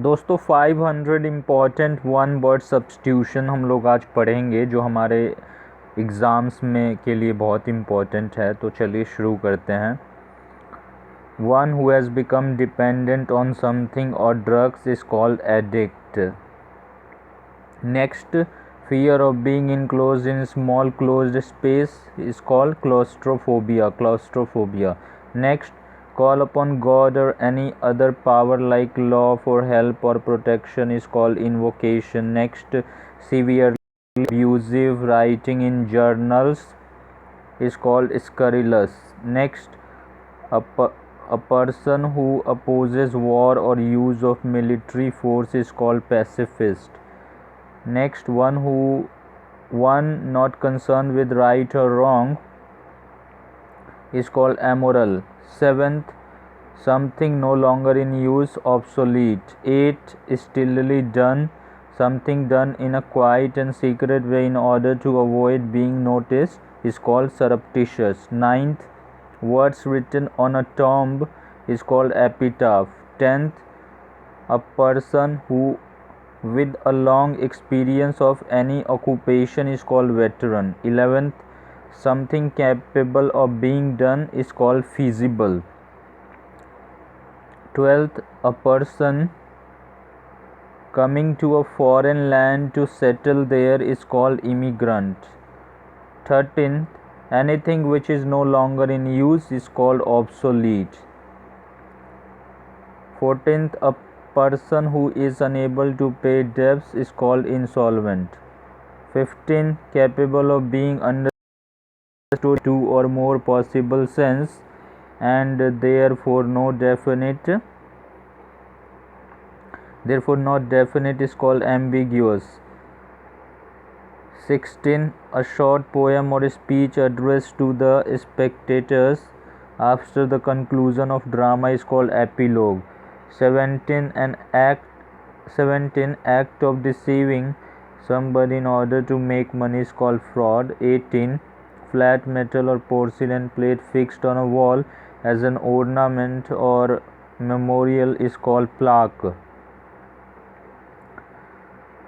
दोस्तों 500 important one word substitution हम लोग आज पढ़ेंगे जो हमारे एग्ज़ाम्स में के लिए बहुत इम्पॉर्टेंट है। तो चलिए शुरू करते हैं। One who has become dependent on something और drugs is called addict. Next, fear of being enclosed in small closed space is called claustrophobia. Next, call upon God or any other power like law for help or protection is called invocation. Next, severely abusive writing in journals is called scurrilous. Next, a person who opposes war or use of military force is called pacifist. Next, one not concerned with right or wrong is called amoral. Seventh, something no longer in use, obsolete. 8, stillly done, something done in a quiet and secret way in order to avoid being noticed is called surreptitious. Ninth, words written on a tomb is called epitaph. 10th, a person who with a long experience of any occupation is called veteran. 11th, something capable of being done is called feasible. 12th, a person coming to a foreign land to settle there is called immigrant. 13th, anything which is no longer in use is called obsolete. 14th, a person who is unable to pay debts is called insolvent. 15th, capable of being understood two or more possible sense and therefore not definite is called ambiguous. 16, a short poem or speech addressed to the spectators after the conclusion of drama is called epilogue. 17, act of deceiving somebody in order to make money is called fraud. 18, flat metal or porcelain plate fixed on a wall as an ornament or memorial is called plaque.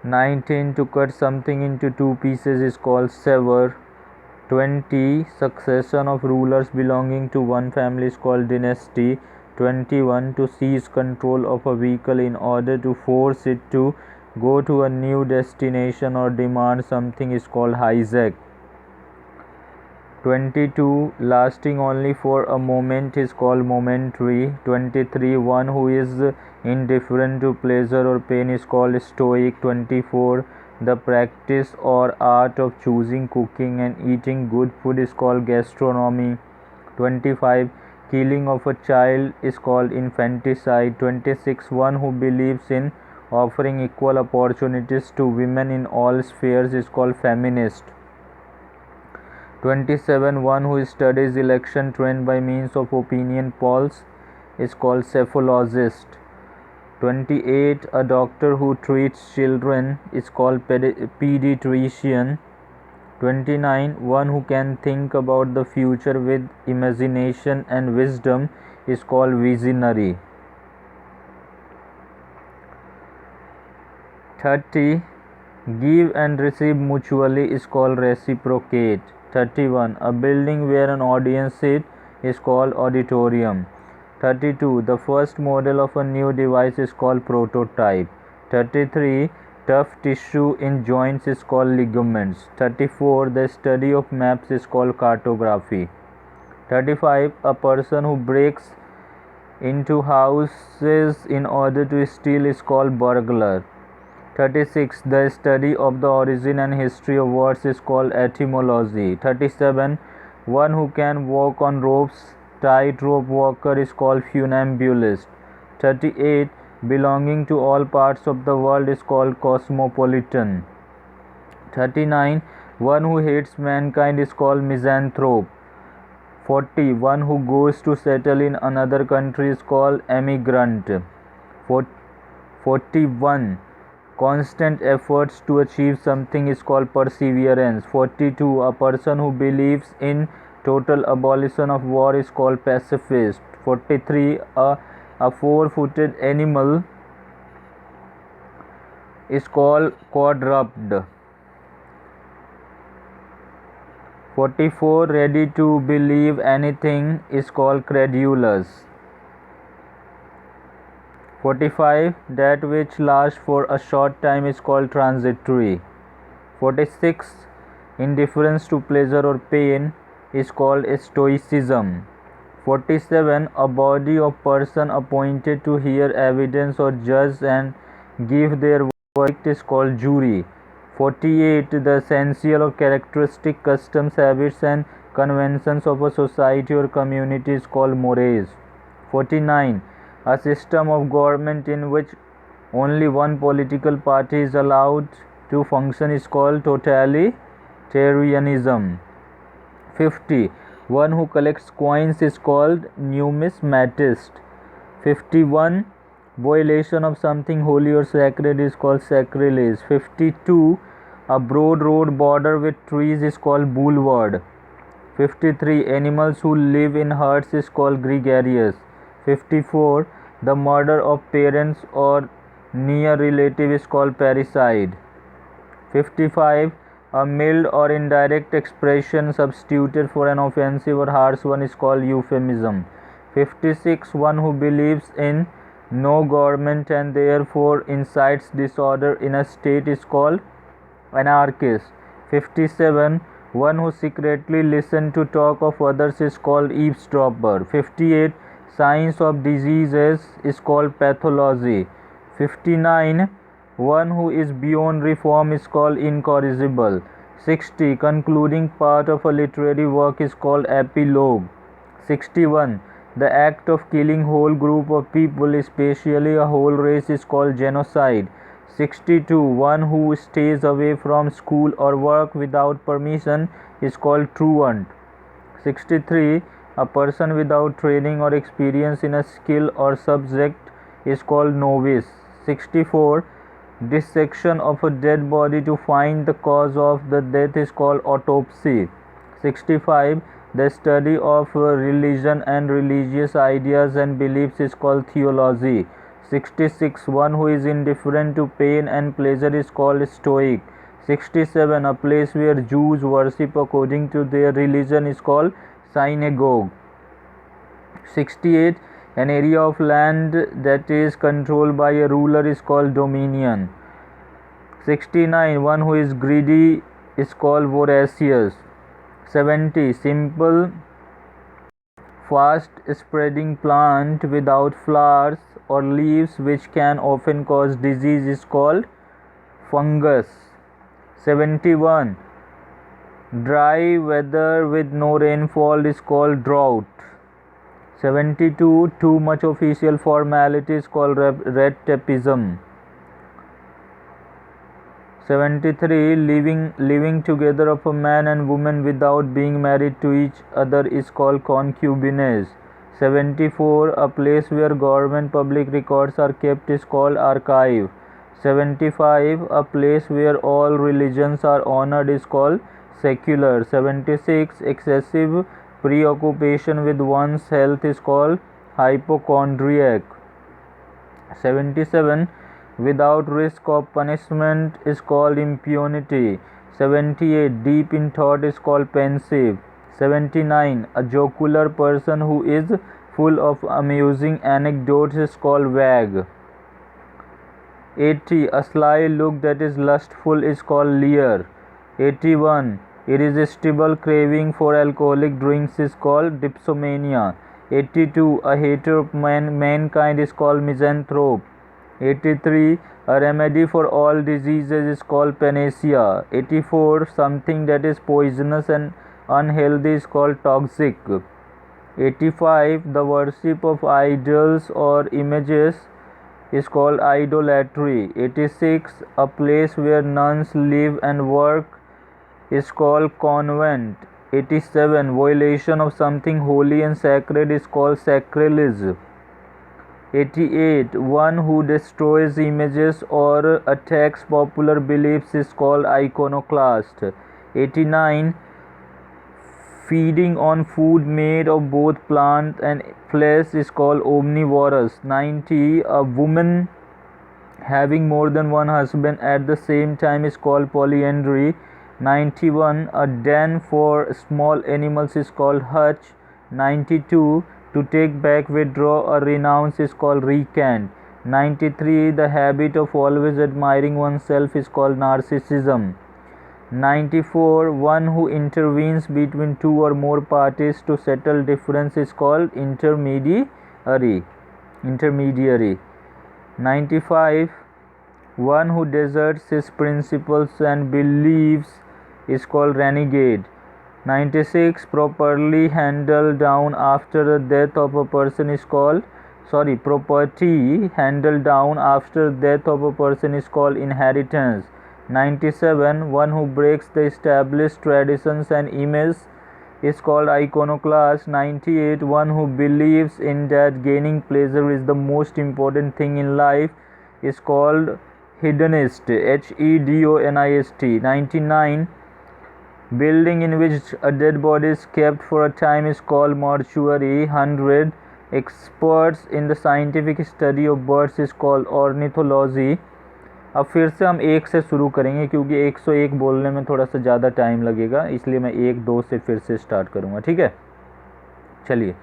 19, to cut something into two pieces is called sever. 20, succession of rulers belonging to one family is called dynasty. 21, to seize control of a vehicle in order to force it to go to a new destination or demand something is called hijack. 22, lasting only for a moment is called momentary. 23, one who is indifferent to pleasure or pain is called stoic. 24, the practice or art of choosing, cooking and eating good food is called gastronomy. 25, killing of a child is called infanticide. 26, one who believes in offering equal opportunities to women in all spheres is called feminist. 27, one who studies election trend by means of opinion polls is called psephologist. 28, a doctor who treats children is called pediatrician. 29, one who can think about the future with imagination and wisdom is called visionary. 30, give and receive mutually is called reciprocate. 31, a building where an audience sits is called auditorium. 32, the first model of a new device is called prototype. 33, tough tissue in joints is called ligaments. 34, the study of maps is called cartography. 35, a person who breaks into houses in order to steal is called burglar. 36, the study of the origin and history of words is called etymology. 37, one who can walk on ropes, tightrope walker is called funambulist. 38, belonging to all parts of the world is called cosmopolitan. 39, one who hates mankind is called misanthrope. 40, one who goes to settle in another country is called emigrant. 41, constant efforts to achieve something is called perseverance. 42, a person who believes in total abolition of war is called pacifist. 43, a four-footed animal is called quadruped. 44. Ready to believe anything is called credulous. 45. That which lasts for a short time is called transitory. 46. Indifference to pleasure or pain is called stoicism. 47. A body of person appointed to hear evidence or judge and give their verdict is called jury. 48. The essential or characteristic customs, habits and conventions of a society or community is called mores. 49. A system of government in which only one political party is allowed to function is called totalitarianism. 50. One who collects coins is called numismatist. 51. Violation of something holy or sacred is called sacrilege. 52. A broad road bordered with trees is called boulevard. 53. Animals who live in herds is called gregarious. 54. The murder of parents or near relative is called parricide. 55. A mild or indirect expression substituted for an offensive or harsh one is called euphemism. 56. One who believes in no government and therefore incites disorder in a state is called anarchist. 57. One who secretly listens to talk of others is called eavesdropper. 58. Science of diseases is called pathology. 59. One who is beyond reform is called incorrigible. 60. Concluding part of a literary work is called epilogue. 61. The act of killing whole group of people, especially a whole race, is called genocide. 62. One who stays away from school or work without permission is called truant. 63. A person without training or experience in a skill or subject is called novice. 64. Dissection of a dead body to find the cause of the death is called autopsy. 65. The study of religion and religious ideas and beliefs is called theology. 66. One who is indifferent to pain and pleasure is called stoic. 67. A place where Jews worship according to their religion is called synagogue. 68. An area of land that is controlled by a ruler is called dominion. 69. One who is greedy is called voracious. 70. Simple, fast spreading plant without flowers or leaves which can often cause disease is called fungus. 71. Dry weather with no rainfall is called drought. 72. Too much official formality is called red tapeism. 73. Living together of a man and woman without being married to each other is called concubinage. 74. A place where government public records are kept is called archive. 75. A place where all religions are honored is called secular. 76. Excessive preoccupation with one's health is called hypochondriac. 77. Without risk of punishment is called impunity. 78. Deep in thought is called pensive. 79. A jocular person who is full of amusing anecdotes is called wag. 80. A sly look that is lustful is called leer. 81. Irresistible craving for alcoholic drinks is called dipsomania. 82. A hater of mankind is called misanthrope. 83. A remedy for all diseases is called panacea. 84. Something that is poisonous and unhealthy is called toxic. 85. The worship of idols or images is called idolatry. 86. A place where nuns live and work is called convent. 87. Violation of something holy and sacred is called sacrilege. 88. One who destroys images or attacks popular beliefs is called iconoclast. 89. Feeding on food made of both plant and flesh is called omnivorous. 90. A woman Having more than one husband at the same time is called polyandry. 91. A den for small animals is called hutch. 92. To take back, withdraw, or renounce is called recant. 93. The habit of always admiring oneself is called narcissism. 94. One who intervenes between two or more parties to settle difference is called intermediary. 95. One who deserts his principles and beliefs is called renegade. 96. Properly handled down after the death of a person is called property handled down after death of a person is called inheritance. 97. One who breaks the established traditions and images is called iconoclast. 98. One who believes in that gaining pleasure is the most important thing in life is called hedonist. hedonist. 99. Building in which a dead body is kept for a time is called mortuary. 100. Experts in the scientific study of birds is called ornithology. अब फिर से हम एक से शुरू करेंगे क्योंकि 101 बोलने में थोड़ा सा ज़्यादा टाइम लगेगा, इसलिए मैं 1-2 से फिर से स्टार्ट करूँगा, ठीक है। चलिए,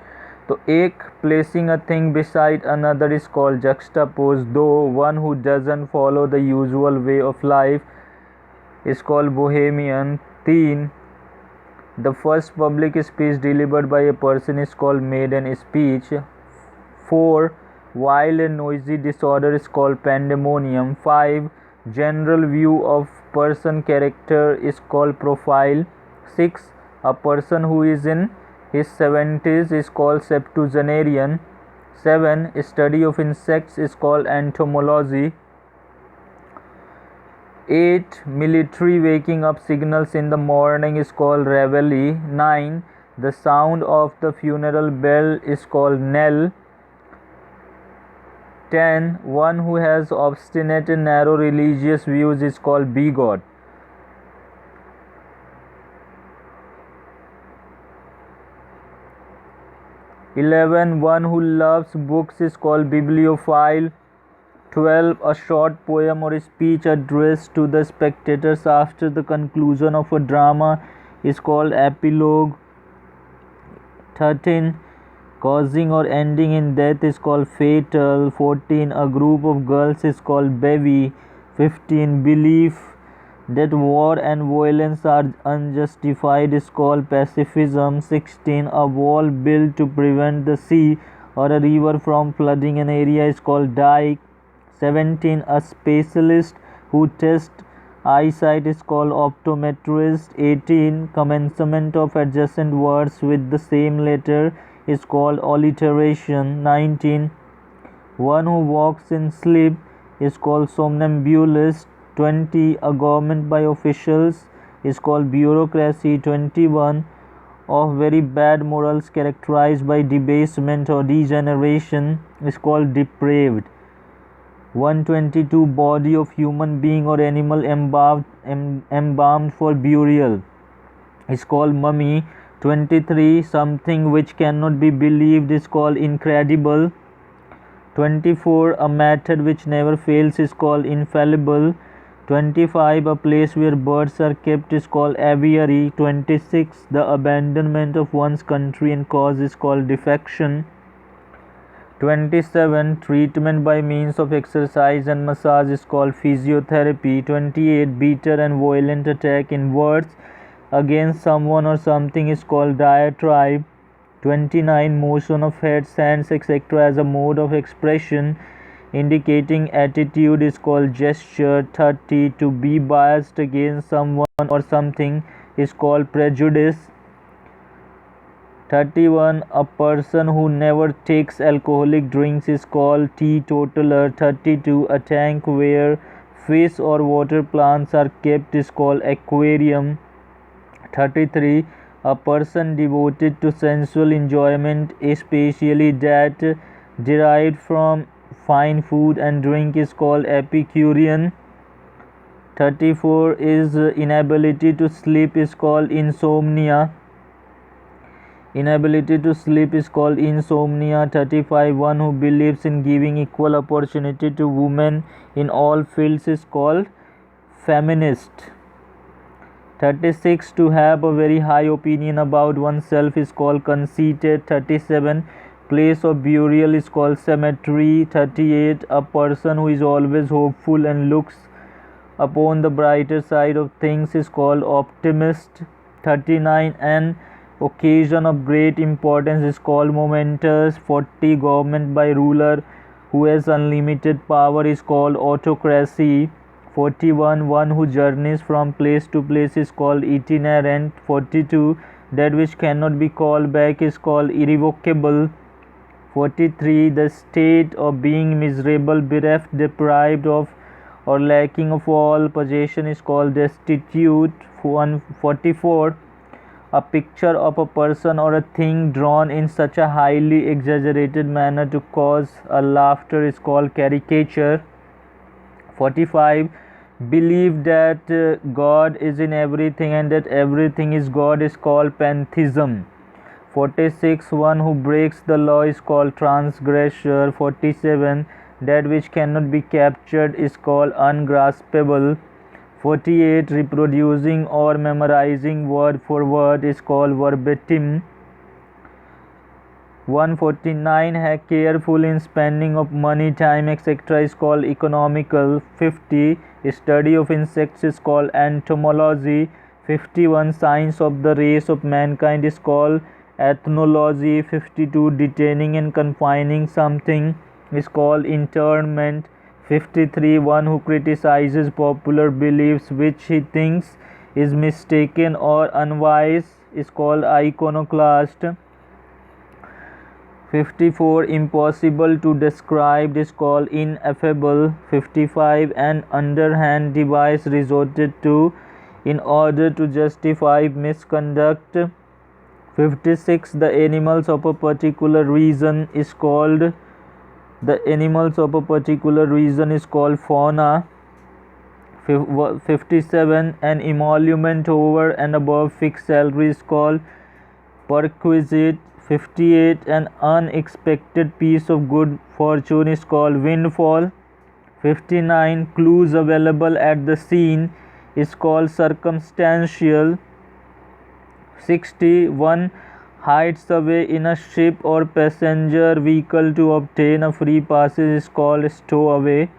तो एक placing a thing beside another is called juxtapose. दो one who doesn't follow the usual way of life is called bohemian. 3. The first public speech delivered by a person is called maiden speech. 4. Wild and noisy disorder is called pandemonium. 5. General view of person character is called profile. 6. A person who is in his 70s is called septuagenarian. 7. Study of insects is called entomology. 8. Military waking up signals in the morning is called reveille. 9. The sound of the funeral bell is called knell. 10. One who has obstinate and narrow religious views is called bigot. 11. One who loves books is called bibliophile. 12. A short poem or speech addressed to the spectators after the conclusion of a drama is called epilogue. 13. Causing or ending in death is called fatal. 14. A group of girls is called bevy. 15. Belief that war and violence are unjustified is called pacifism. 16. A wall built to prevent the sea or a river from flooding an area is called dike. 17. A specialist who tests eyesight is called optometrist. 18. Commencement of adjacent words with the same letter is called alliteration. 19. One who walks in sleep is called somnambulist. 20. A government by officials is called bureaucracy. 21. Of very bad morals characterized by debasement or degeneration is called depraved. 122. Body of human being or animal embalmed for burial is called mummy. 23. Something which cannot be believed is called incredible. 24. A method which never fails is called infallible. 25. A place where birds are kept is called aviary. 26. The abandonment of one's country and cause is called defection. 27. Treatment by means of exercise and massage is called physiotherapy. 28. Bitter and violent attack in words against someone or something is called diatribe. 29. Motion of heads, hands, etc. as a mode of expression indicating attitude is called gesture. 30. To be biased against someone or something is called prejudice. 31. A person who never takes alcoholic drinks is called teetotaler. 32. A tank where fish or water plants are kept is called aquarium. 33. A person devoted to sensual enjoyment, especially that derived from fine food and drink, is called Epicurean. 34. Is inability to sleep is called insomnia. Inability to sleep is called insomnia. 35. One who believes in giving equal opportunity to women in all fields is called feminist. 36. To have a very high opinion about oneself is called conceited. 37. Place of burial is called cemetery. 38. A person who is always hopeful and looks upon the brighter side of things is called optimist. 39. An occasion of great importance is called momentous. 40. Government by ruler who has unlimited power is called autocracy. 41. One who journeys from place to place is called itinerant. 42. That which cannot be called back is called irrevocable. 43. The state of being miserable, bereft, deprived of, or lacking of all possession is called destitute. 44. A picture of a person or a thing drawn in such a highly exaggerated manner to cause a laughter is called caricature. 45. Believe that God is in everything and that everything is God is called pantheism. 46. One who breaks the law is called transgressor. 47. That which cannot be captured is called ungraspable. 48. Reproducing or memorizing word for word is called verbatim. 149. Careful in spending of money, time, etc. is called economical. 50. Study of insects is called entomology. 51. Science of the race of mankind is called ethnology. 52. Detaining and confining something is called internment. 53. One who criticizes popular beliefs which he thinks is mistaken or unwise is called iconoclast. 54. Impossible to describe is called ineffable. 55. An underhand device resorted to in order to justify misconduct. 56. The animals of a particular region is called fauna. 57. An emolument over and above fixed salary is called perquisite. 58. An unexpected piece of good fortune is called windfall. 59. Clues available at the scene is called circumstantial. 60. One hides away in a ship or passenger vehicle to obtain a free passage is called stowaway.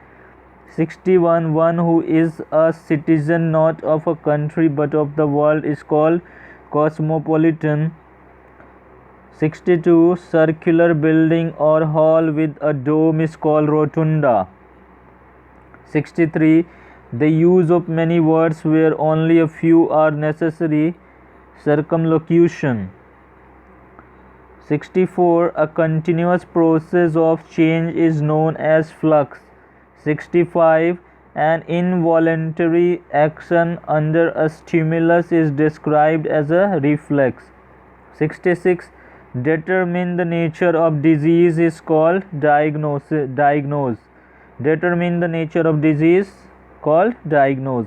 61. One who is a citizen not of a country but of the world is called cosmopolitan. 62. Circular building or hall with a dome is called rotunda. 63. The use of many words where only a few are necessary, circumlocution. 64. A continuous process of change is known as flux. 65. An involuntary action under a stimulus is described as a reflex. 66. Determine the nature of disease is called diagnose. Determine the nature of disease called diagnose.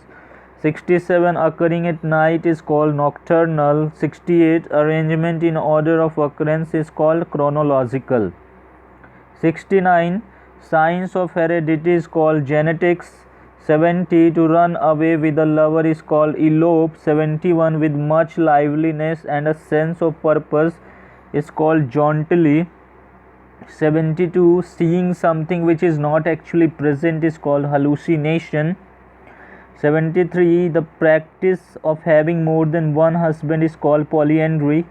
67. Occurring at night is called nocturnal. 68. Arrangement in order of occurrence is called chronological. 69. Science of heredity is called genetics. 70. To run away with a lover is called elope. 71. With much liveliness and a sense of purpose is called jauntily. 72. Seeing something which is not actually present is called hallucination. 73. The practice of having more than one husband is called polyandry.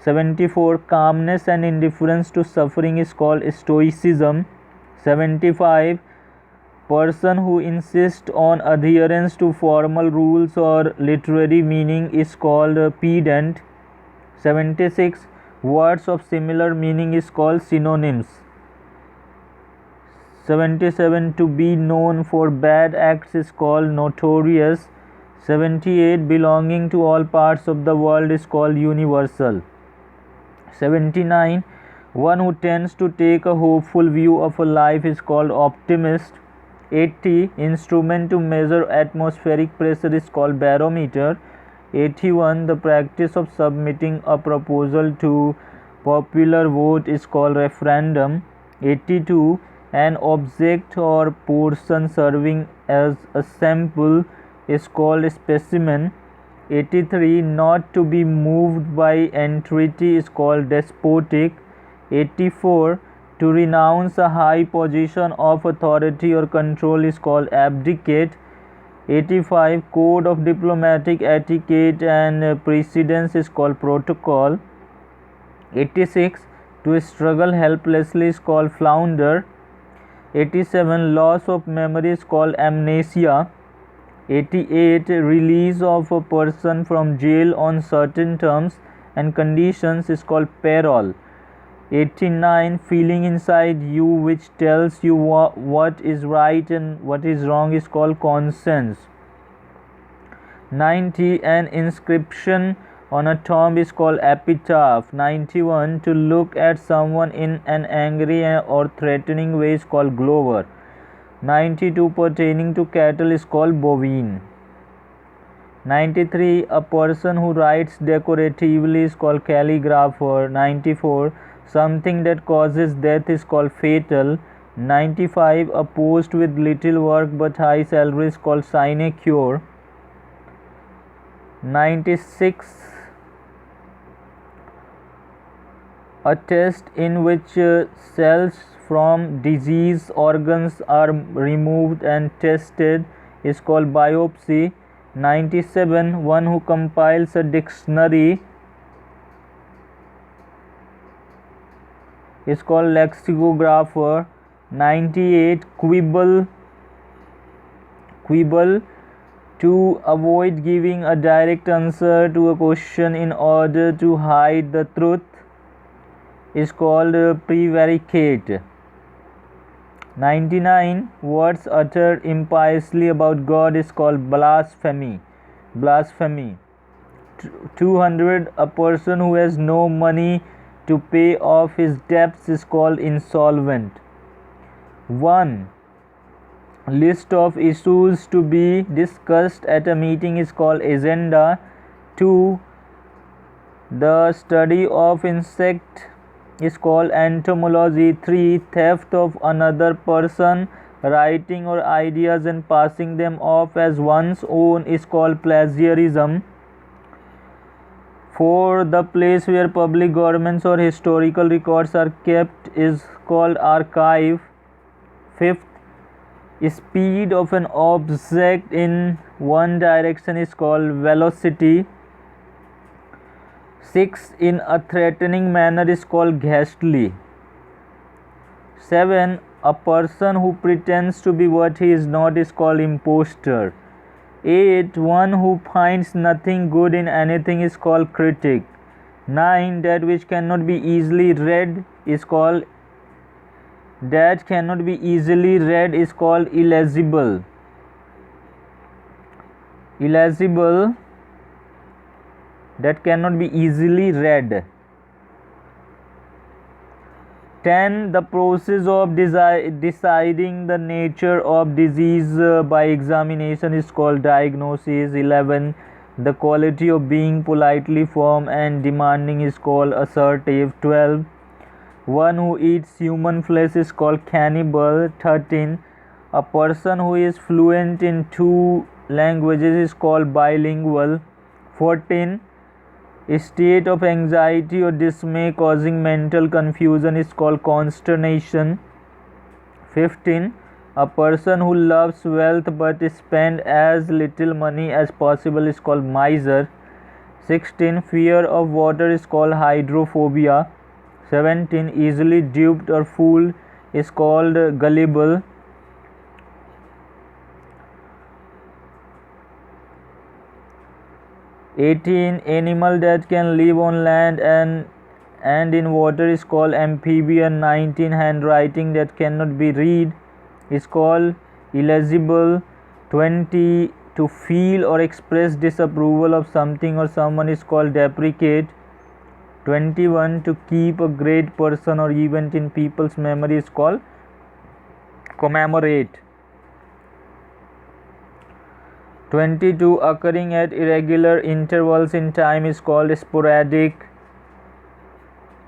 74. Calmness and indifference to suffering is called stoicism. 75. Person who insists on adherence to formal rules or literary meaning is called a pedant. 76. Words of similar meaning is called synonyms. 77. To be known for bad acts is called notorious. 78. Belonging to all parts of the world is called universal. 79. One who tends to take a hopeful view of a life is called optimist. 80. Instrument to measure atmospheric pressure is called barometer. 81. The practice of submitting a proposal to popular vote is called referendum. 82. An object or portion serving as a sample is called specimen. 83. Not to be moved by entreaty is called despotic. 84. To renounce a high position of authority or control is called abdicate. 85. Code of diplomatic etiquette and precedence is called protocol. 86. To struggle helplessly is called flounder. 87. Loss of memory is called amnesia. 88. Release of a person from jail on certain terms and conditions is called parole. 89. Feeling inside you which tells you what is right and what is wrong is called conscience. 90. An inscription on a tomb is called epitaph. 91. To look at someone in an angry or threatening way is called glower. 92. Pertaining to cattle is called bovine. 93. A person who writes decoratively is called calligrapher. 94. Something that causes death is called fatal. 95. A post with little work but high salary is called sinecure. 96. A test in which cells from diseased organs are removed and tested is called biopsy. 97. One who compiles a dictionary is called lexicographer. 98. Quibble. To avoid giving a direct answer to a question in order to hide the truth is called prevaricate. 99. Words uttered impiously about God is called blasphemy. 200. A person who has no money to pay off his debts is called insolvent. 1. List of issues to be discussed at a meeting is called agenda. 2. The study of insect is called entomology. 3. Theft of another person, writing or ideas and passing them off as one's own is called plagiarism. 4. The place where public governments or historical records are kept is called archive. 5th. Speed of an object in one direction is called velocity. 6. In a threatening manner is called ghastly. 7. A person who pretends to be what he is not is called impostor. 8. One who finds nothing good in anything is called critic. 9. That which cannot be easily read is called illegible. That cannot be easily read. 10. The process of deciding the nature of disease by examination is called diagnosis. 11. The quality of being politely firm and demanding is called assertive. 12. One who eats human flesh is called cannibal. 13. A person who is fluent in 2 languages is called bilingual. 14. A state of anxiety or dismay causing mental confusion is called consternation. 15. A person who loves wealth but spends as little money as possible is called miser. 16. Fear of water is called hydrophobia. 17. Easily duped or fooled is called gullible. 18. Animal that can live on land and in water is called amphibian. 19. Handwriting that cannot be read is called illegible. 20. To feel or express disapproval of something or someone is called deprecate. 21. To keep a great person or event in people's memory is called commemorate. 22. Occurring at irregular intervals in time is called sporadic.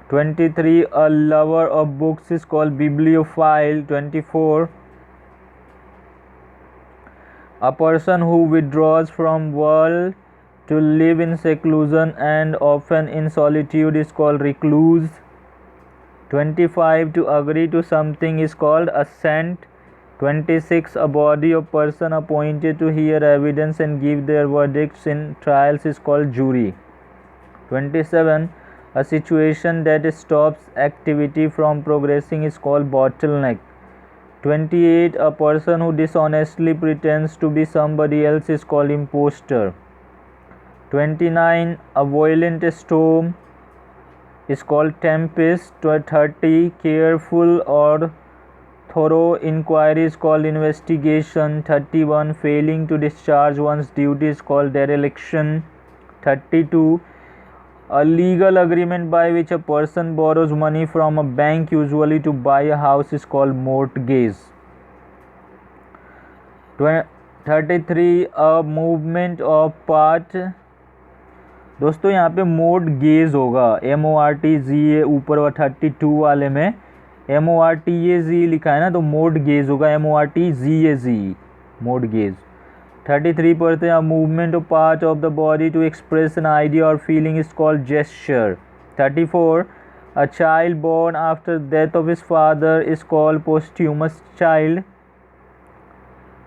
23. A lover of books is called bibliophile. 24. A person who withdraws from world to live in seclusion and often in solitude is called recluse. 25. To agree to something is called assent. 26. A body of person appointed to hear evidence and give their verdicts in trials is called jury. 27. A situation that stops activity from progressing is called bottleneck. 28. A person who dishonestly pretends to be somebody else is called imposter. 29. A violent storm is called tempest. 30. Careful or thorough inquiry is called investigation. 31. Failing to discharge one's duty is called dereliction. 32. A legal agreement by which a person borrows money from a bank, usually to buy a house, is called mortgage. 33. A movement of part. दोस्तों यहाँ पे mortgage होगा, MORTGA ऊपर व 32 वाले में MORTAG लिखा है ना, तो मोर्टगेज होगा MORTGAZ, मोर्टगेज. 33 पढ़ते हैं. Movement of part of the body to express an idea or feeling is called gesture. 34. A child born after death of his father is called posthumous child.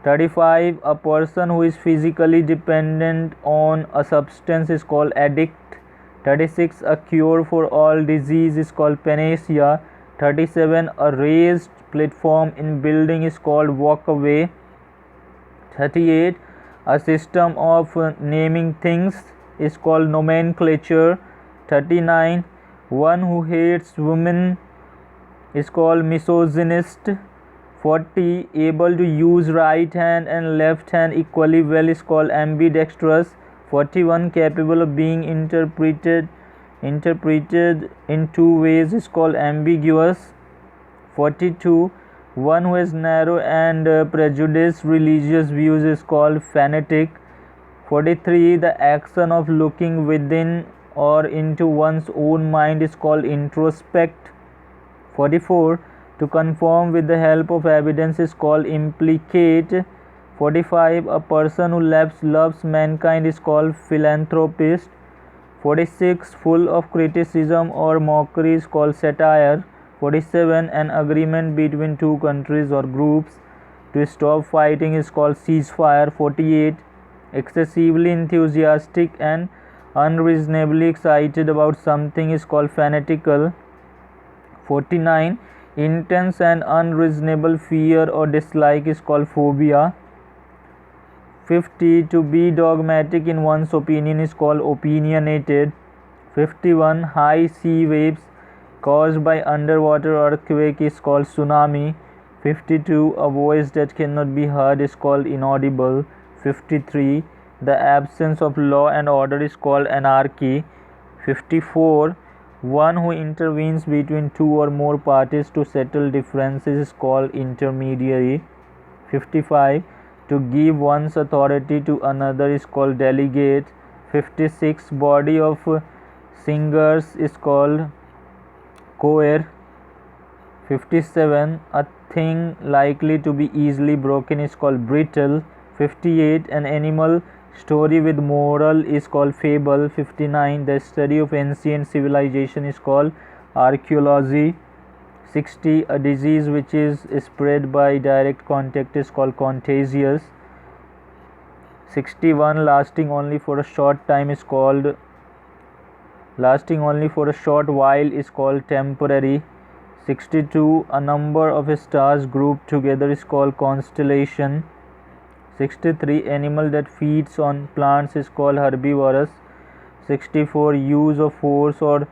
35. A person who is physically dependent on a substance is called addict. 36. A cure for all disease is called panacea. 37. A raised platform in building is called walkway. 38. A system of naming things is called nomenclature. 39. One who hates women is called misogynist. 40. Able to use right hand and left hand equally well is called ambidextrous. 41. Capable of being interpreted in two ways is called ambiguous. 42. One who has narrow and prejudiced religious views is called fanatic. 43. The action of looking within or into one's own mind is called introspect. 44. To conform with the help of evidence is called implicate. 45. A person who loves mankind is called philanthropist. 46. Full of criticism or mockery is called satire. 47. An agreement between two countries or groups to stop fighting is called ceasefire. 48. Excessively enthusiastic and unreasonably excited about something is called fanatical. 49. Intense and unreasonable fear or dislike is called phobia. 50. To be dogmatic in one's opinion is called opinionated. 51. High sea waves caused by underwater earthquake is called tsunami. 52. A voice that cannot be heard is called inaudible. 53. The absence of law and order is called anarchy. 54. One who intervenes between two or more parties to settle differences is called intermediary. 55. To give one's authority to another is called delegate. 56. Body of singers is called choir. 57. A thing likely to be easily broken is called brittle. 58. An animal story with moral is called fable. 59. The study of ancient civilization is called archaeology. 60. A disease which is spread by direct contact is called contagious. 61. Lasting only for a short while is called temporary. 62. A number of stars grouped together is called constellation. 63. Animal that feeds on plants is called herbivorous. 64. Use of force or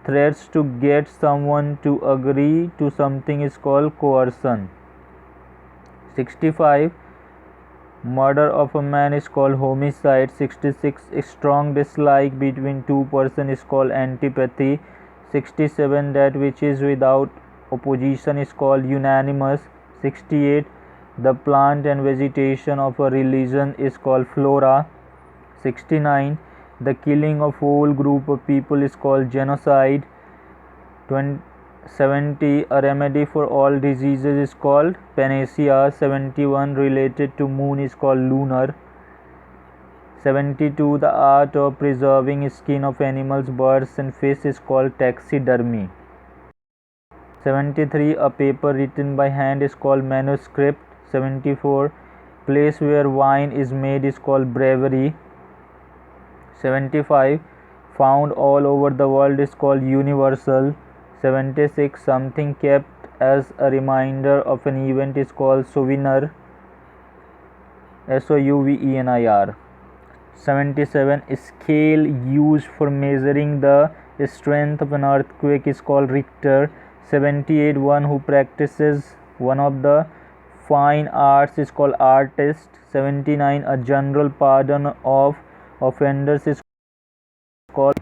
threats to get someone to agree to something is called coercion. 65. Murder of a man is called homicide. 66. Strong dislike between two persons is called antipathy. 67. That which is without opposition is called unanimous. 68. The plant and vegetation of a religion is called flora. 69. The killing of whole group of people is called genocide. 70. A remedy for all diseases is called panacea. 71. Related to moon is called lunar. 72. The art of preserving skin of animals, birds and fish is called taxidermy. 73. A paper written by hand is called manuscript. 74. Place where wine is made is called brewery. 75. Found all over the world is called universal. 76. Something kept as a reminder of an event is called souvenir. SOUVENIR. 77. Scale used for measuring the strength of an earthquake is called Richter. 78. One who practices one of the fine arts is called artist. 79. A general pardon of offenders is called.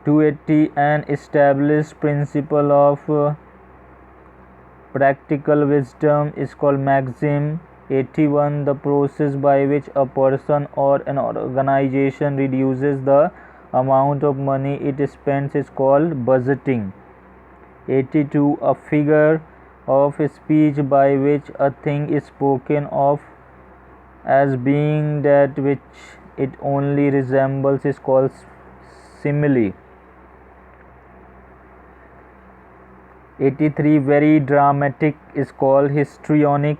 280. An established principle of practical wisdom is called maxim. 81. The process by which a person or an organization reduces the amount of money it spends is called budgeting. 82. A figure of speech by which a thing is spoken of as being that which it only resembles is called simile. 83. Very dramatic is called histrionic.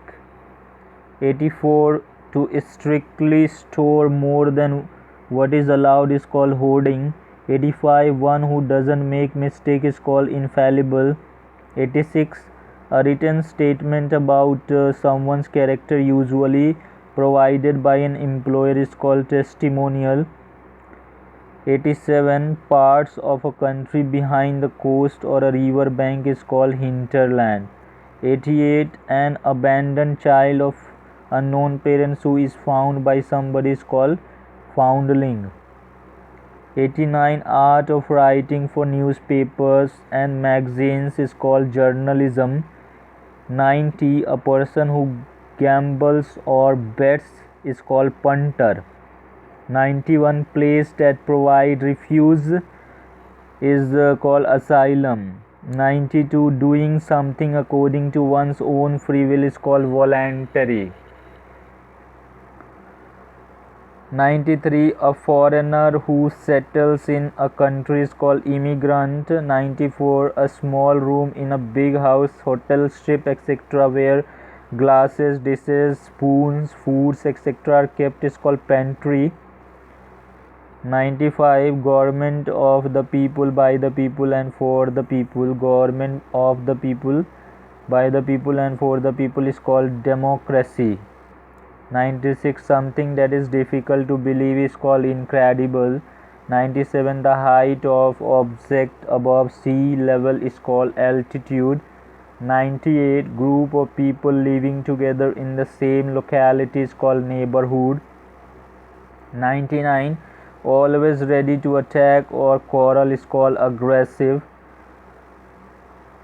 84. To strictly store more than what is allowed is called hoarding. 85. One who doesn't make mistake is called infallible. 86. A written statement about someone's character usually provided by an employer is called testimonial. 87. Parts of a country behind the coast or a river bank is called hinterland. 88. An abandoned child of unknown parents who is found by somebody is called foundling. 89. Art of writing for newspapers and magazines is called journalism. 90. A person who gambles or bets is called punter. 91. Place that provide refuge is called asylum. 92. Doing something according to one's own free will is called voluntary. 93. A foreigner who settles in a country is called immigrant. 94. A small room in a big house, hotel, ship, etc. where glasses, dishes, spoons, foods, etc. are kept is called pantry. 95. Government of the people, by the people and for the people. Government of the people, by the people and for the people is called democracy. 96. Something that is difficult to believe is called incredible. 97. The height of object above sea level is called altitude. 98. Group of people living together in the same locality is called neighborhood. 99. Always ready to attack or quarrel is called aggressive.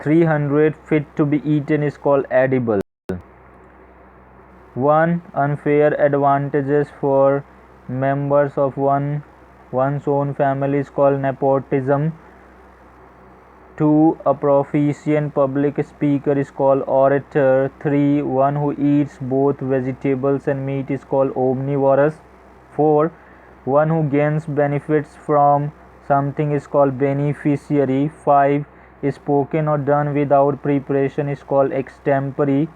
300. Fit to be eaten is called edible. 1. Unfair advantages for members of one's own family is called nepotism. 2. A proficient public speaker is called orator. 3. One who eats both vegetables and meat is called omnivorous. 4. One who gains benefits from something is called beneficiary. 5. Spoken or done without preparation is called extempore.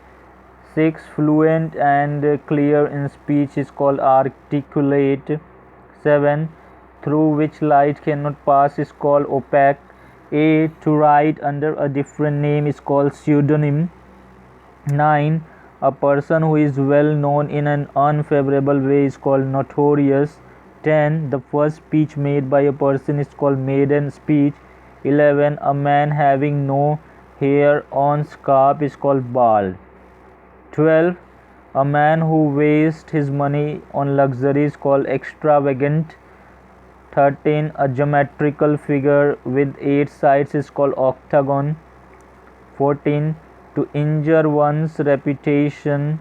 6. Fluent and clear in speech is called articulate. 7. Through which light cannot pass is called opaque. 8. To write under a different name is called pseudonym. 9. A person who is well known in an unfavorable way is called notorious. 10. The first speech made by a person is called maiden speech. 11. A man having no hair on scalp is called bald. 12. A man who wastes his money on luxury is called extravagant. 13. A geometrical figure with 8 sides is called octagon. 14. To injure one's reputation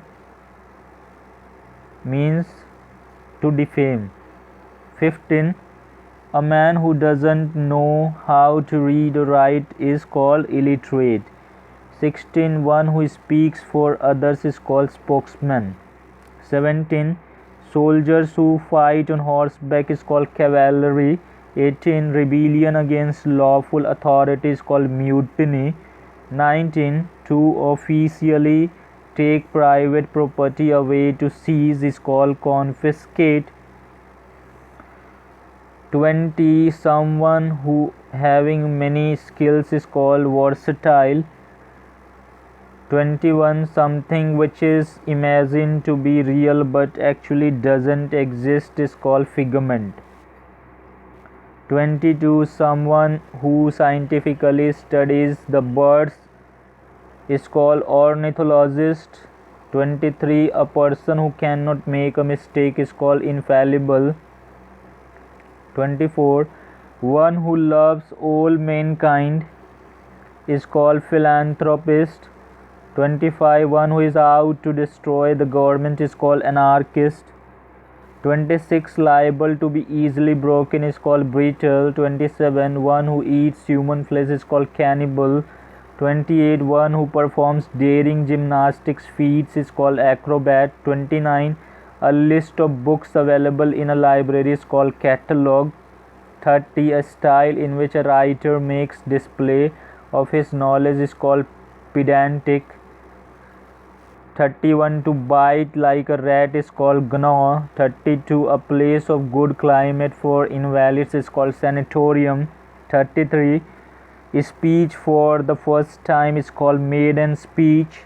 means to defame. 15. A man who doesn't know how to read or write is called illiterate. 16. One who speaks for others is called spokesman. 17. Soldiers who fight on horseback is called cavalry. 18. Rebellion against lawful authority is called mutiny. 19. To officially take private property away to seize is called confiscate. 20. Someone who having many skills is called versatile. 21. Something which is imagined to be real but actually doesn't exist is called figment. 22. Someone who scientifically studies the birds is called ornithologist. 23. A person who cannot make a mistake is called infallible. 24. One who loves all mankind is called philanthropist. 25. One who is out to destroy the government is called anarchist. 26. Liable to be easily broken is called brittle. 27. One who eats human flesh is called cannibal. 28. One who performs daring gymnastics feats is called acrobat. 29. A list of books available in a library is called catalog. 30. A style in which a writer makes display of his knowledge is called pedantic. 31. To bite like a rat is called gnaw. 32. A place of good climate for invalids is called sanatorium. 33. Speech for the first time is called maiden speech.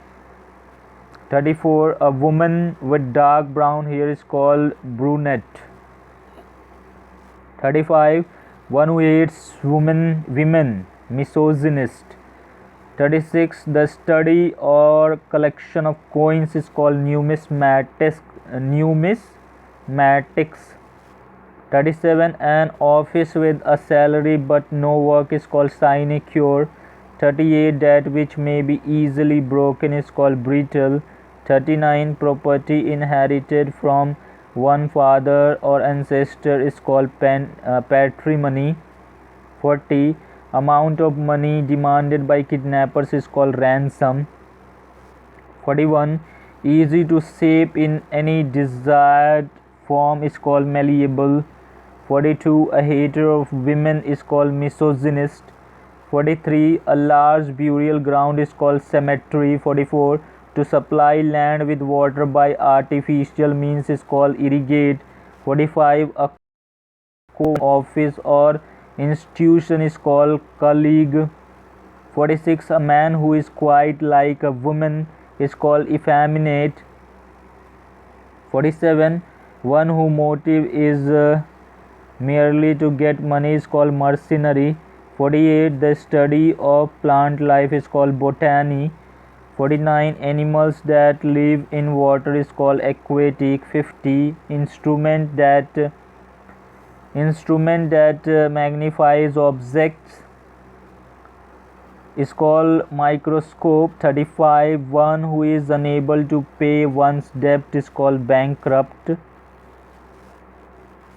34. A woman with dark brown hair is called brunette. 35. One who hates women, misogynist. 36. The study or collection of coins is called numismatics. 37. An office with a salary but no work is called sinecure. 38. That which may be easily broken is called brittle. 39. Property inherited from one father or ancestor is called patrimony. 40. Amount of money demanded by kidnappers is called ransom. 41. Easy to shape in any desired form is called malleable. 42. A hater of women is called misogynist. 43. A large burial ground is called cemetery. 44. To supply land with water by artificial means is called irrigate. 45. A office or institution is called colleague. 46. A man who is quite like a woman is called effeminate. 47. One whose motive is merely to get money is called mercenary. 48. The study of plant life is called botany. 49. Animals that live in water is called aquatic. 50. Instrument that magnifies objects is called microscope. 35. One who is unable to pay one's debt is called bankrupt.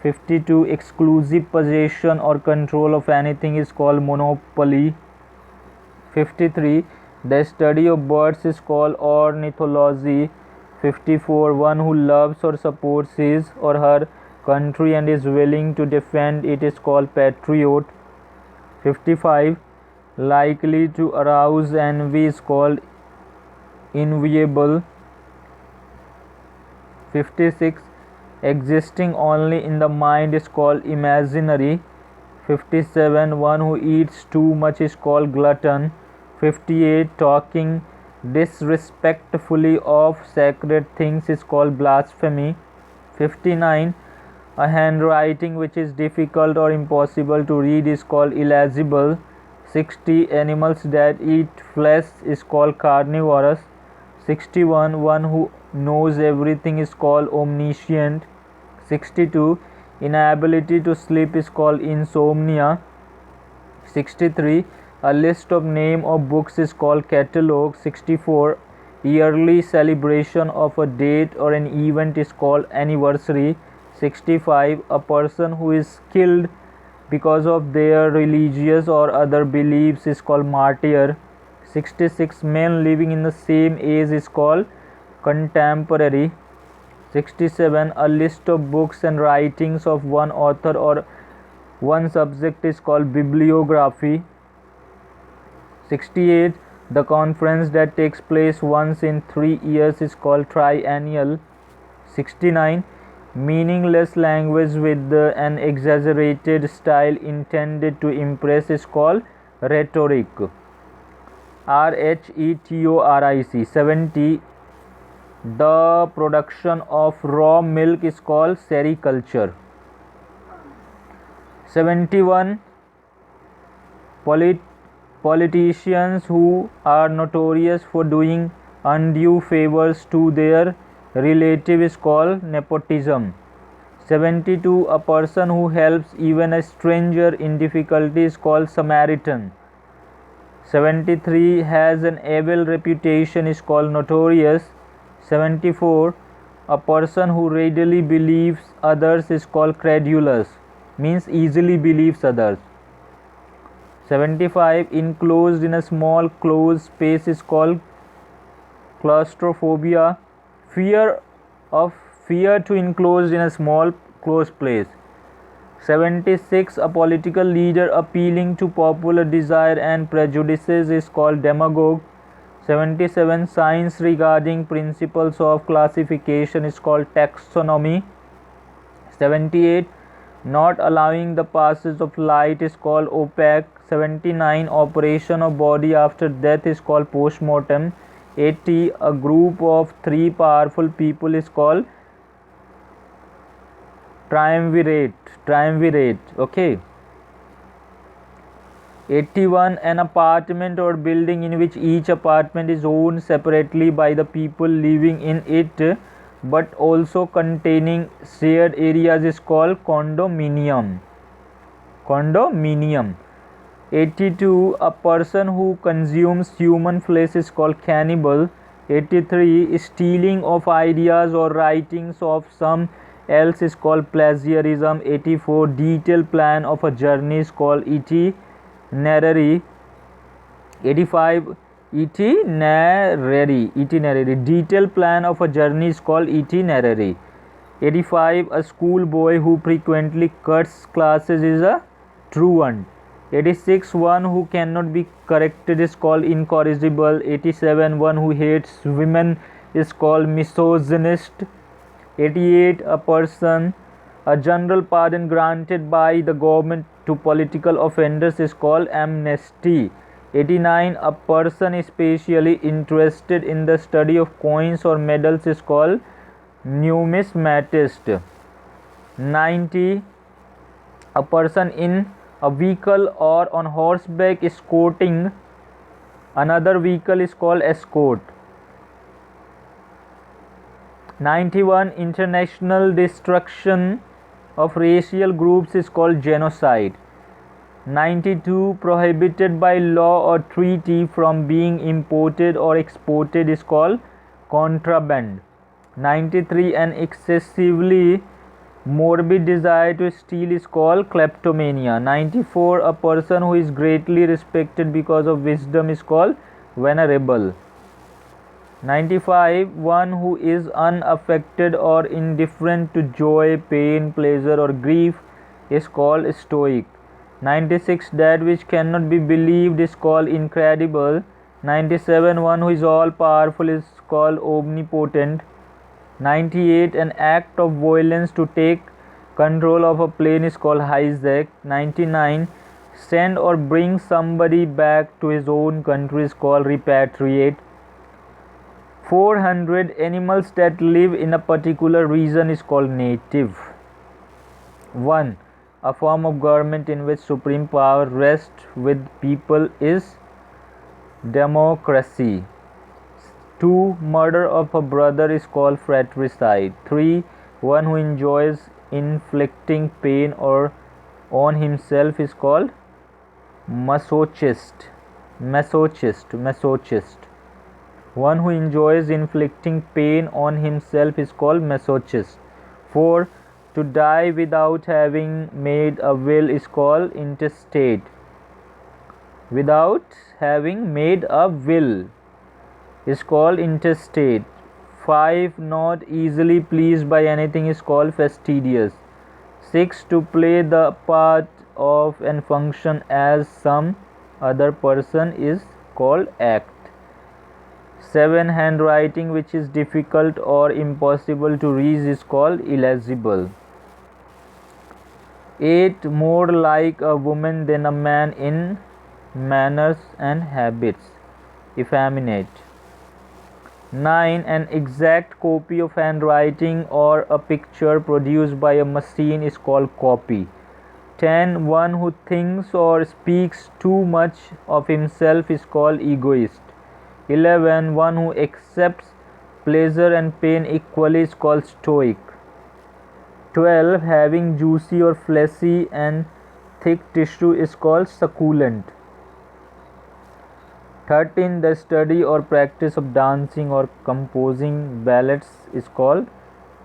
52. Exclusive possession or control of anything is called monopoly. 53. The study of birds is called ornithology. 54. One who loves or supports his or her country and is willing to defend it is called patriot. 55. Likely to arouse envy is called enviable. 56. Existing only in the mind is called imaginary. 57. One who eats too much is called glutton. 58. Talking disrespectfully of sacred things is called blasphemy. 59. A handwriting which is difficult or impossible to read is called illegible. 60. Animals that eat flesh is called carnivorous. 61. One who knows everything is called omniscient. 62. Inability to sleep is called insomnia. 63. A list of name of books is called catalog. 64. Yearly celebration of a date or an event is called anniversary. 65. A person who is killed because of their religious or other beliefs is called martyr. 66. Men living in the same age is called contemporary. 67. A list of books and writings of one author or one subject is called bibliography. 68. The conference that takes place once in 3 years is called triennial. 69. Meaningless language with an exaggerated style intended to impress is called rhetoric. rhetoric. 70. The production of raw milk is called sericulture. 71. Politicians who are notorious for doing undue favors to their relative is called nepotism. 72. A person who helps even a stranger in difficulty is called Samaritan. 73. Has an evil reputation is called notorious. 74. A person who readily believes others is called credulous, means easily believes others. 75. Enclosed in a small closed space is called claustrophobia, fear to enclosed in a small closed place. 76. A political leader appealing to popular desire and prejudices is called demagogue. 77. Science regarding principles of classification is called taxonomy. 78. Not allowing the passage of light is called opaque. 79. Operation of body after death is called postmortem. 80. A group of 3 powerful people is called triumvirate. Okay. 81. An apartment or building in which each apartment is owned separately by the people living in it but also containing shared areas is called condominium. 82. A person who consumes human flesh is called cannibal. 83. Stealing of ideas or writings of some else is called plagiarism. 84. Detailed plan of a journey is called itinerary. 85. Itinerary. Detailed plan of a journey is called itinerary. 85. A schoolboy who frequently cuts classes is a truant. 86. One who cannot be corrected is called incorrigible. 87. One who hates women is called misogynist. 88. A general pardon granted by the government to political offenders is called amnesty. 89. A person especially interested in the study of coins or medals is called numismatist. 90. A person in a vehicle or on horseback escorting another vehicle is called escort. 91. International destruction of racial groups is called genocide. 92. Prohibited by law or treaty from being imported or exported is called contraband. 93. An excessively morbid desire to steal is called kleptomania. 94. A person who is greatly respected because of wisdom is called venerable. 95. One who is unaffected or indifferent to joy, pain, pleasure or grief is called stoic. 96. That which cannot be believed is called incredible. 97. One who is all powerful is called omnipotent. 98. An act of violence to take control of a plane is called hijack. 99. Send or bring somebody back to his own country is called repatriate. 400. Animals that live in a particular region is called native. 1. A form of government in which supreme power rests with people is democracy. 2. Murder of a brother is called fratricide. 3. One who enjoys inflicting pain or on himself is called Masochist. One who enjoys inflicting pain on himself is called masochist. 4. To die without having made a will is called intestate. Without having made a will is called intestate. 5. Not easily pleased by anything is called fastidious. 6. To play the part of and function as some other person is called act. 7. Handwriting which is difficult or impossible to read is called illegible. 8. More like a woman than a man in manners and habits. Effeminate. 9. An exact copy of handwriting or a picture produced by a machine is called copy. 10. One who thinks or speaks too much of himself is called egoist. 11. One who accepts pleasure and pain equally is called stoic. 12. Having juicy or fleshy and thick tissue is called succulent. 13. The study or practice of dancing or composing ballets is called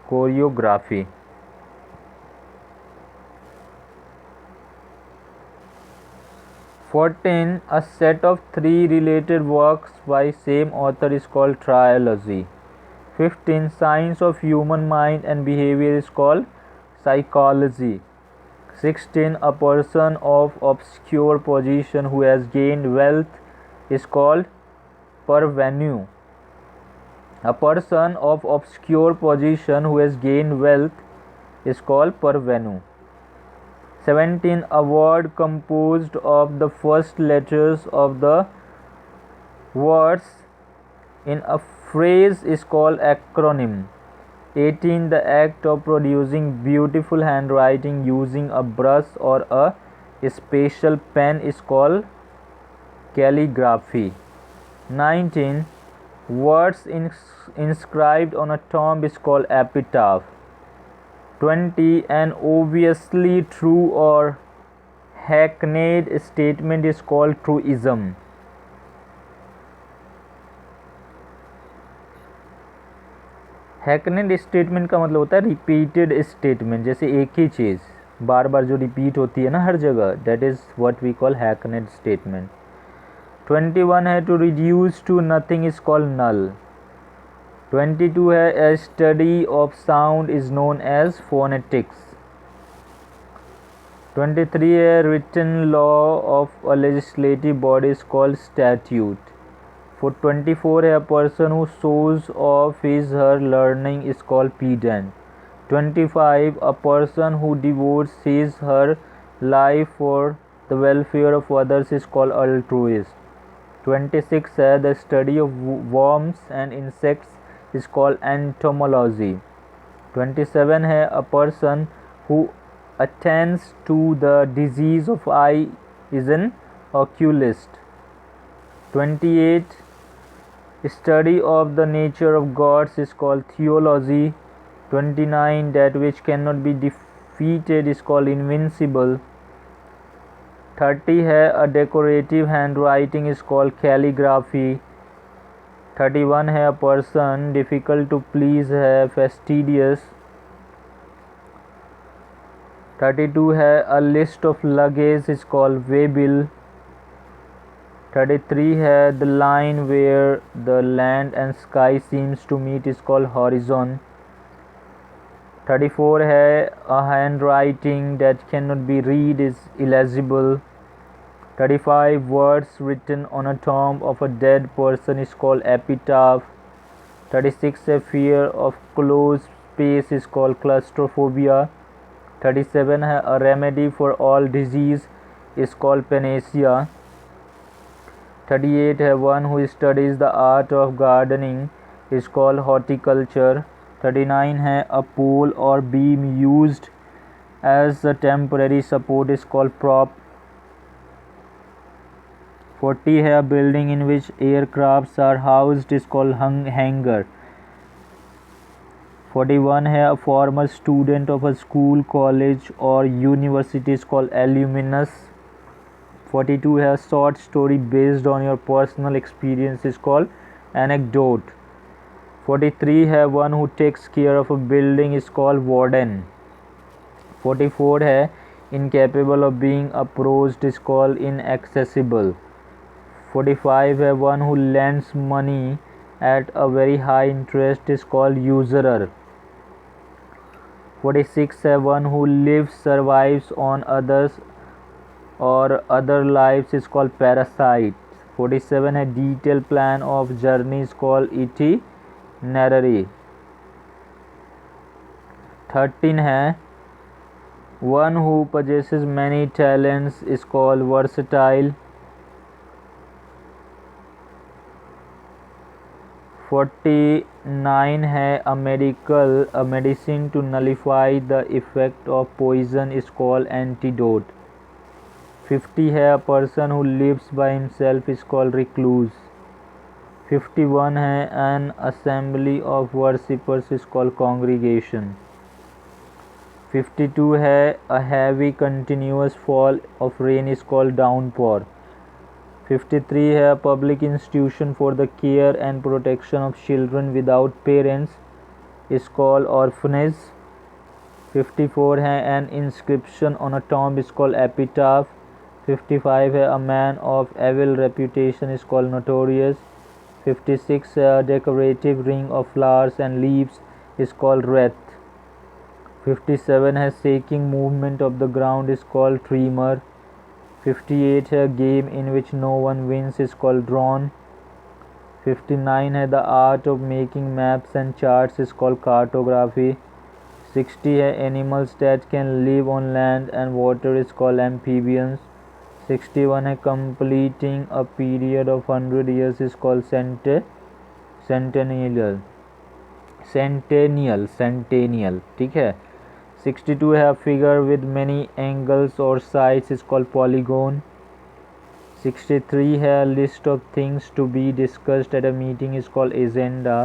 choreography. 14. A set of 3 related works by same author is called trilogy. 15. Science of human mind and behavior is called psychology. 16. A person of obscure position who has gained wealth is called parvenu. A person of obscure position who has gained wealth is called parvenu. 17. A word composed of the first letters of the words in a phrase is called acronym. 18. The act of producing beautiful handwriting using a brush or a special pen is called calligraphy. 19. Words inscribed on a tomb is called epitaph. 20. An obviously true or hackneyed statement is called truism. Hackneyed statement का मतलब होता है repeated statement, जैसे एक ही चीज़ बार बार जो repeat होती है ना हर जगह, that is what we call hackneyed statement. 21 है to reduce to nothing is called null. 22 है a study of sound is known as phonetics. 23 है written law of a legislative body is called statute. For 24 a person who shows off his her learning is called pedant. 25 a person who devotes his her life for the welfare of others is called altruist. 26 the study of worms and insects is called entomology. 27 है a person who attends to the disease of eye is an oculist. 28 study of the nature of gods is called theology. 29 that which cannot be defeated is called invincible. 30 है a decorative handwriting is called calligraphy. 31 है a person difficult to please है fastidious. 32 है a list of luggage is called waybill. 33 है the line where the land and sky seems to meet is called horizon. 34 है a handwriting that cannot be read is illegible. 35 words written on a tomb of a dead person is called epitaph. 36 a fear of closed space is called claustrophobia. 37 है a remedy for all disease is called panacea. 38 है one who studies the art of gardening is called horticulture. 39 है a pole or beam used as a temporary support is called prop. 40 है a building in which aircrafts are housed is called hangar. 41 है a former student of a school, college or university is called alumnus. 42 है short story based on your personal experience is called anecdote. 43 है one who takes care of a building is called warden. 44 है incapable of being approached is called inaccessible. 45 है one who lends money at a very high interest is called usurer. 46 है one who lives survives on others or other lives is called parasite. 47 है detailed plan of journey is called itinerary. 13 है one who possesses many talents is called versatile. 49 है a medicine to nullify the effect of poison is called antidote. 50 है a person who lives by himself is called recluse. 51 है an assembly of worshippers is called congregation. 52 है a heavy continuous fall of rain is called downpour. 53 है a public institution for the care and protection of children without parents is called orphanage. 54 है an inscription on a tomb is called epitaph. 55 है a man of evil reputation is called notorious. 56 है a decorative ring of flowers and leaves is called wreath. 57 है shaking movement of the ground is called tremor. 58 है game in which no one wins is called drawn. 59 है the art of making maps and charts is called cartography. 60 है animals that can live on land and water is called amphibians. 61 है completing a period of 100 years is called centennial. ठीक है. 62 है a figure with many angles or sides is called polygon. 63 है a list of things to be discussed at a meeting is called agenda.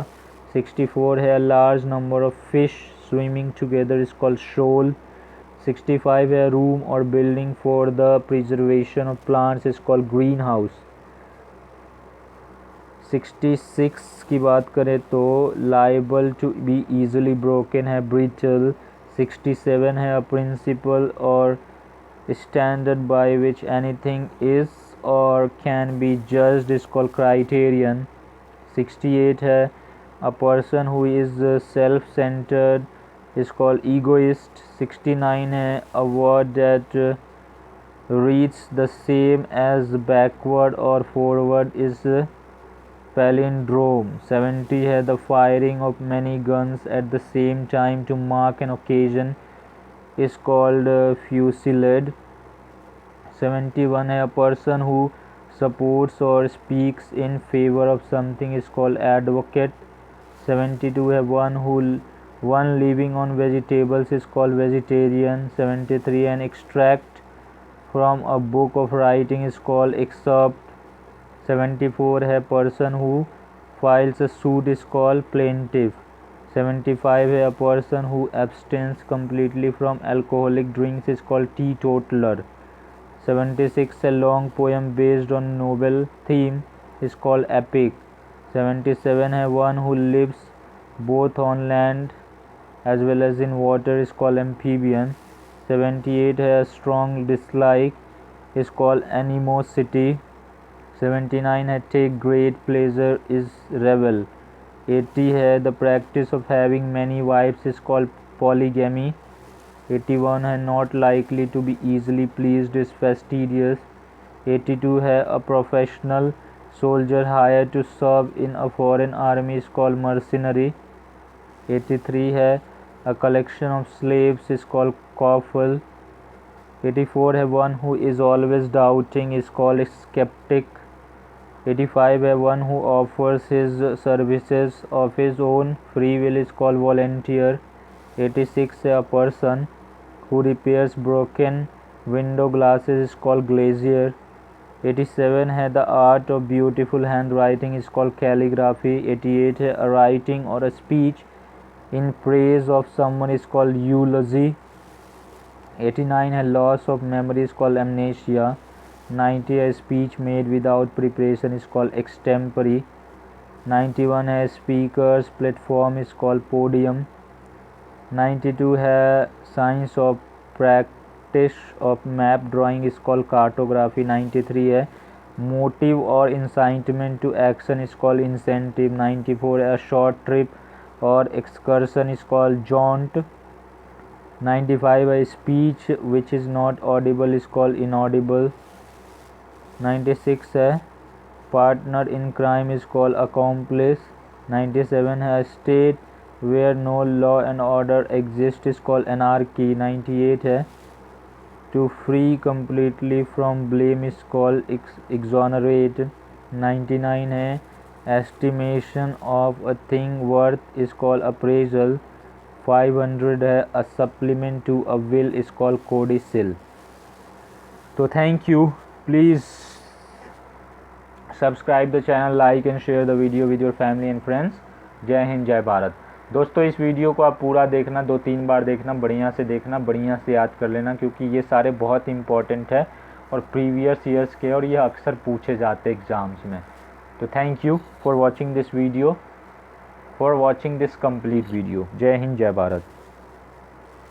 64 है a large number of fish swimming together is called shoal. 65 है a room or building for the preservation of plants is called greenhouse. 66 की बात करें तो liable to be easily broken है brittle. 67 है a principle or standard by which anything is or can be judged is called criterion. 68 है a person who is self-centered is called egoist. 69 है a word that reads the same as backward or forward is palindrome. 70 है the firing of many guns at the same time to mark an occasion is called fusillade. 71 है a person who supports or speaks in favor of something is called advocate. 72 है one living on vegetables is called vegetarian. 73 an extract from a book of writing is called excerpt. 74 है person who files a suit is called plaintiff. 75 है a person who abstains completely from alcoholic drinks is called teetotaler. 76 a long poem based on novel theme is called epic. 77 है one who lives both on land as well as in water is called amphibian. 78 है a strong dislike is called animosity. 79 है take great pleasure is revel. 80 है the practice of having many wives is called polygamy. 81 है not likely to be easily pleased is fastidious. 82 है a professional soldier hired to serve in a foreign army is called mercenary. 83 है a collection of slaves is called coffle. 84 है one who is always doubting is called skeptic. 85 है one who offers his services of his own free will is called volunteer. 86 है a person who repairs broken window glasses is called glazier. 87 है the art of beautiful handwriting is called calligraphy. 88 है a writing or a speech in praise of someone is called eulogy. 89 है loss of memory is called amnesia. 90 है speech made without preparation is called extempore. 91 है speakers platform is called podium. 92 है science of practice of map drawing is called cartography. 93 है motive और incitement to action is called incentive. 94 है a short trip or excursion is called jaunt. 95 है speech which is not audible is called inaudible. 96 है partner in crime is called accomplice. 97 है state where no law and order exists is called anarchy. 98 है to free completely from blame is called exonerate. 99 है estimation of a thing worth is called appraisal. 500 है a supplement to a will is called codicil. तो thank you. Please subscribe the channel, like and share the video with your family and friends. जय हिंद, जय भारत. दोस्तों इस video को आप पूरा देखना, 2-3 बार देखना, बढ़िया से देखना, बढ़िया से याद कर लेना, क्योंकि ये सारे बहुत इंपॉर्टेंट है और प्रीवियस ईयर्स के, और ये अक्सर पूछे जाते एग्ज़ाम्स में. तो thank you for watching this video, for watching this complete video. जय हिंद, जय भारत.